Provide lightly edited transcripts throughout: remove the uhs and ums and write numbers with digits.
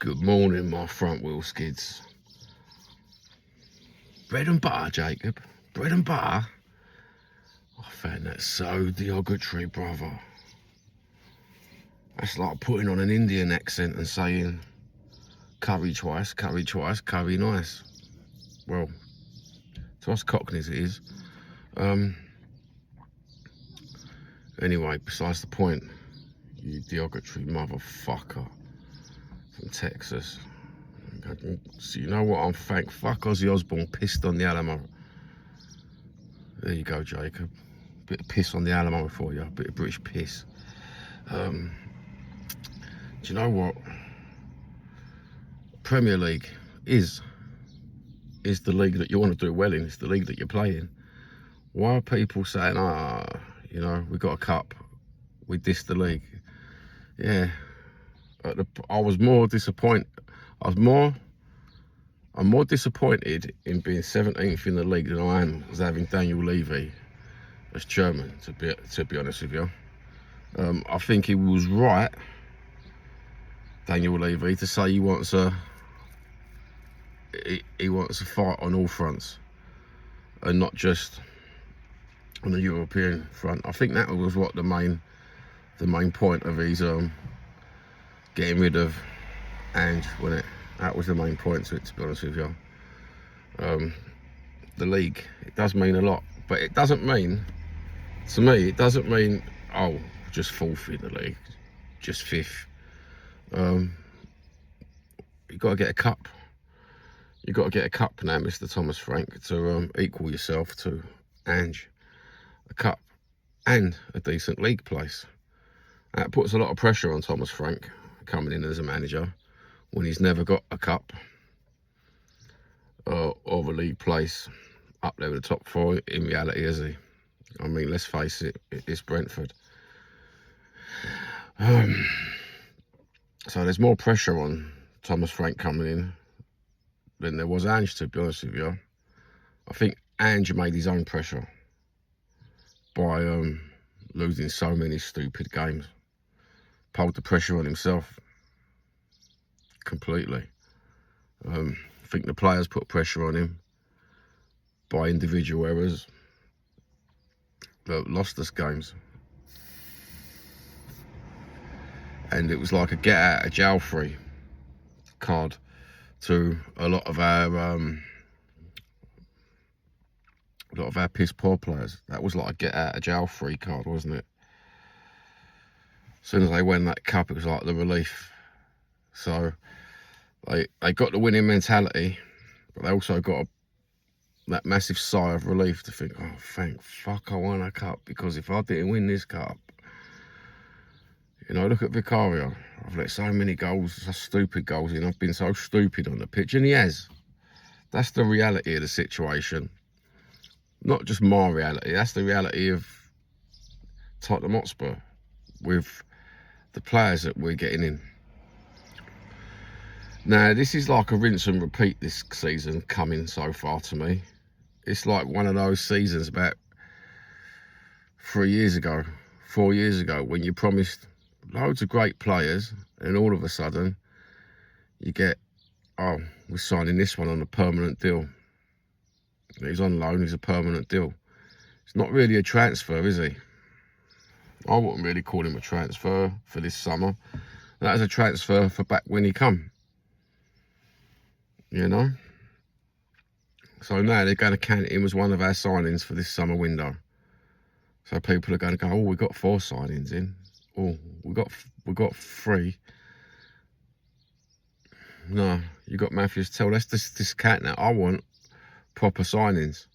Good morning, my front wheel skids. Bread and butter, Jacob. Bread and butter. I found that so derogatory, brother. That's like putting on an Indian accent and saying curry twice, curry nice. Well, to us Cockneys it is. Anyway, besides the point, you derogatory motherfucker from Texas. So you know what? I'm fuck Ozzy Osbourne pissed on the Alamo. There you go, Jacob. Bit of piss on the Alamo for you. Bit of British piss. Do you know what? Premier League is the league that you want to do well in. It's the league that you're playing. Why are people saying, we got a cup, we dissed the league? Yeah, I was more disappointed. I'm more disappointed in being 17th in the league than I am as having Daniel Levy as chairman, to be honest with you. I think he was right, Daniel Levy, to say he wants a fight on all fronts and not just on the European front. I think that was what the main point of his getting rid of Ange, wasn't it? That was the main point to it, to be honest with you. The league, it does mean a lot, but it doesn't mean, to me, just fourth in the league, just fifth. You got to get a cup. You got to get a cup now, Mr. Thomas Frank, to equal yourself to Ange. A cup and a decent league place. That puts a lot of pressure on Thomas Frank coming in as a manager when he's never got a cup or a league place up there with the top four. In reality, is he? I mean, let's face it, it's Brentford. So there's more pressure on Thomas Frank coming in than there was Ange, to be honest with you. I think Ange made his own pressure by losing so many stupid games. Pulled the pressure on himself completely. I think the players put pressure on him by individual errors that lost us games. And it was like a get out of jail free card to a lot of our piss poor players. That was like a get out of jail free card, wasn't it? As soon as they won that cup, it was like the relief. So they got the winning mentality, but they also got that massive sigh of relief to think, oh, thank fuck I won a cup, because if I didn't win this cup, look at Vicario. I've let so many goals, such stupid goals in. I've been so stupid on the pitch, and he has. That's the reality of the situation. Not just my reality, that's the reality of Tottenham Hotspur with the players that we're getting in. Now, this is like a rinse and repeat this season coming so far to me. It's like one of those seasons about 4 years ago, when you promised loads of great players and all of a sudden you get, we're signing this one on a permanent deal. He's on loan, he's a permanent deal. It's not really a transfer, is he? I wouldn't really call him a transfer for this summer. That is a transfer for back when he come. So now they're going to count him as one of our signings for this summer window. So people are going to go, we got 4 signings in. We got 3. No, you got Matthews. Let's just discount that. I want proper signings,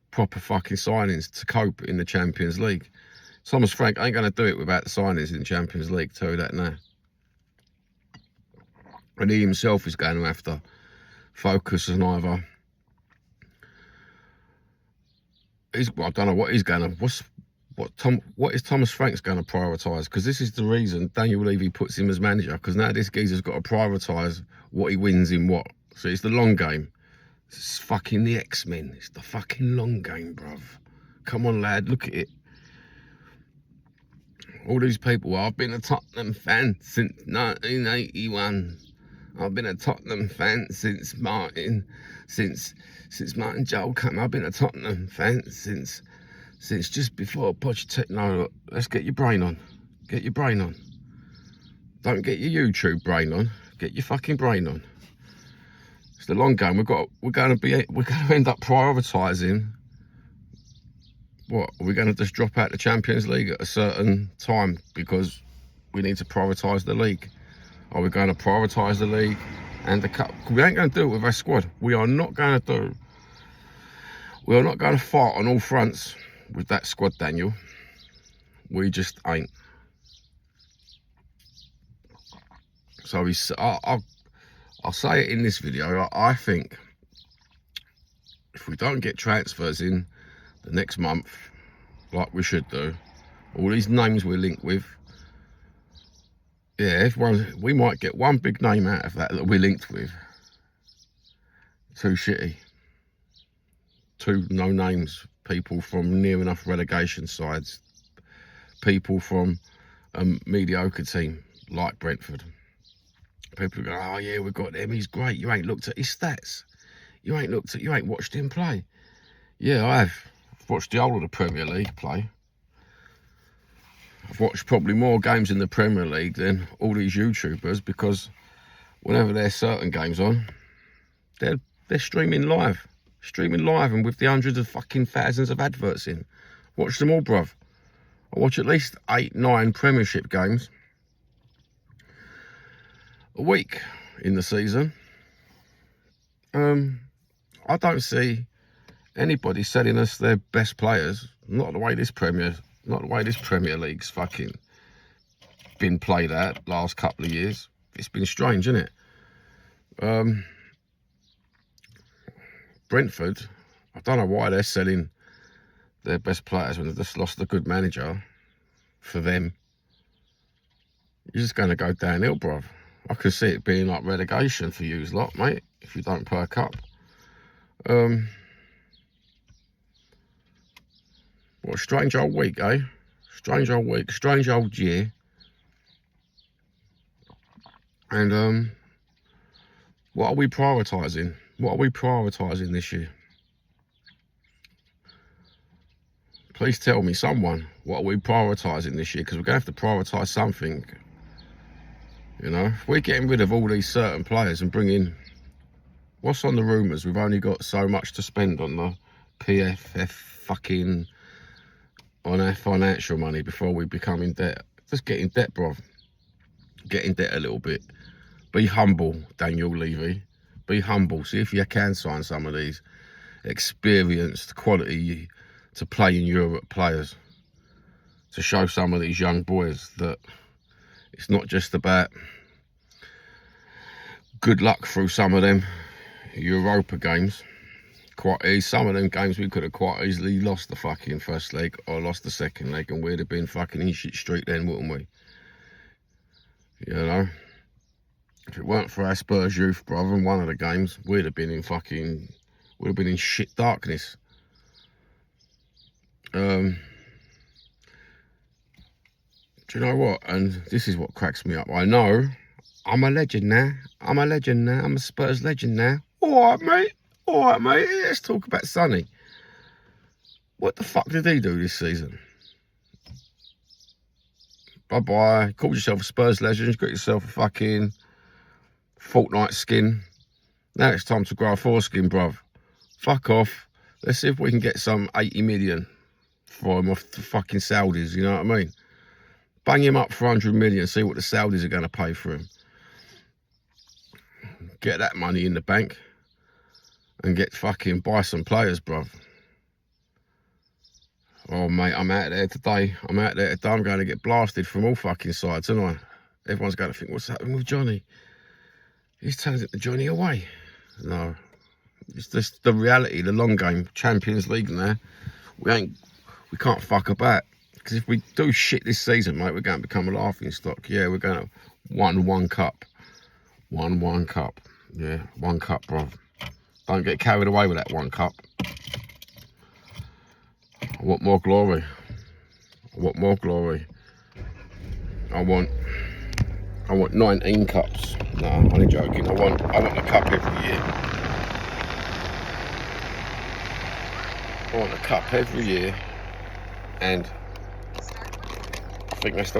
proper fucking signings to cope in the Champions League. Thomas Frank ain't going to do it without the signings in the Champions League. Tell you that now. And he himself is going to have to focus on either. I don't know what he's going to. What is Thomas Frank's going to prioritise? Because this is the reason Daniel Levy puts him as manager. Because now this geezer's got to prioritise what he wins in what. So it's the long game. It's fucking the X-Men. It's the fucking long game, bruv. Come on, lad, look at it. All these people, I've been a Tottenham fan since 1981. I've been a Tottenham fan since Martin Joel came. I've been a Tottenham fan since just before Pochettino. Let's get your brain on. Get your brain on. Don't get your YouTube brain on. Get your fucking brain on. It's the long game. We're going to end up prioritising. What, are we going to just drop out the Champions League at a certain time because we need to prioritise the league? Are we going to prioritise the league and the cup? We ain't going to do it with our squad. We are not going to fight on all fronts with that squad, Daniel. We just ain't. So I'll say it in this video. I think if we don't get transfers in the next month, like we should do, all these names we're linked with, yeah, we might get one big name out of that we're linked with. Too shitty. Two no names, people from near enough relegation sides, people from a mediocre team like Brentford. People go, oh yeah, we've got him, he's great. You ain't looked at his stats. You ain't watched him play. Yeah, I have. I've watched the whole of the Premier League play. I've watched probably more games in the Premier League than all these YouTubers, because whenever there's certain games on, they're streaming live. And with the hundreds of fucking thousands of adverts in. Watch them all, bruv. I watch at least 8-9 Premiership games a week in the season. I don't see anybody selling us their best players. Not the way this Premier League's fucking been played at last couple of years. It's been strange, isn't it? Brentford, I don't know why they're selling their best players when they've just lost a good manager. For them, you're just going to go downhill, bruv. I could see it being like relegation for you lot, mate, if you don't perk up. What a strange old week, eh? Strange old week, strange old year. And what are we prioritising? What are we prioritising this year? Please tell me, someone, what are we prioritising this year? Because we're going to have to prioritise something. You know, if we're getting rid of all these certain players and bringing, what's on the rumours? We've only got so much to spend on the PFF fucking, on our financial money before we become in debt. Just get in debt, bruv. Get in debt a little bit. Be humble, Daniel Levy. Be humble. See if you can sign some of these experienced, quality to play in Europe players. To show some of these young boys that it's not just about good luck through some of them Europa games. Some of them games we could have quite easily lost the fucking first leg or lost the second leg, and we'd have been fucking in shit street then, wouldn't we? You know? If it weren't for our Spurs youth, brother, in one of the games, we'd have been in shit darkness. Do you know what? And this is what cracks me up. I know I'm a legend now. I'm a Spurs legend now. All right, mate. Let's talk about Sonny. What the fuck did he do this season? Bye-bye. Called yourself a Spurs legend. You got yourself a fucking fortnight skin. Now it's time to grow a foreskin, bruv. Fuck off. Let's see if we can get some 80 million for him off the fucking Saudis, you know what I mean? Bang him up for 100 million, see what the Saudis are going to pay for him. Get that money in the bank and buy some players, bruv. Oh, mate, I'm out there today. I'm going to get blasted from all fucking sides, aren't I? Everyone's going to think, what's happening with Johnny? He's telling it to Johnny away. No. It's just the reality, the long game. Champions League now. We can't fuck about. Because if we do shit this season, mate, we're going to become a laughing stock. Yeah, we're going to win one cup. One cup. Yeah, 1 cup, bruv. Don't get carried away with that 1 cup. I want more glory. I want I want 19 cups. No, I'm only joking. I want a cup every year. I want a cup every year, and I think that's the way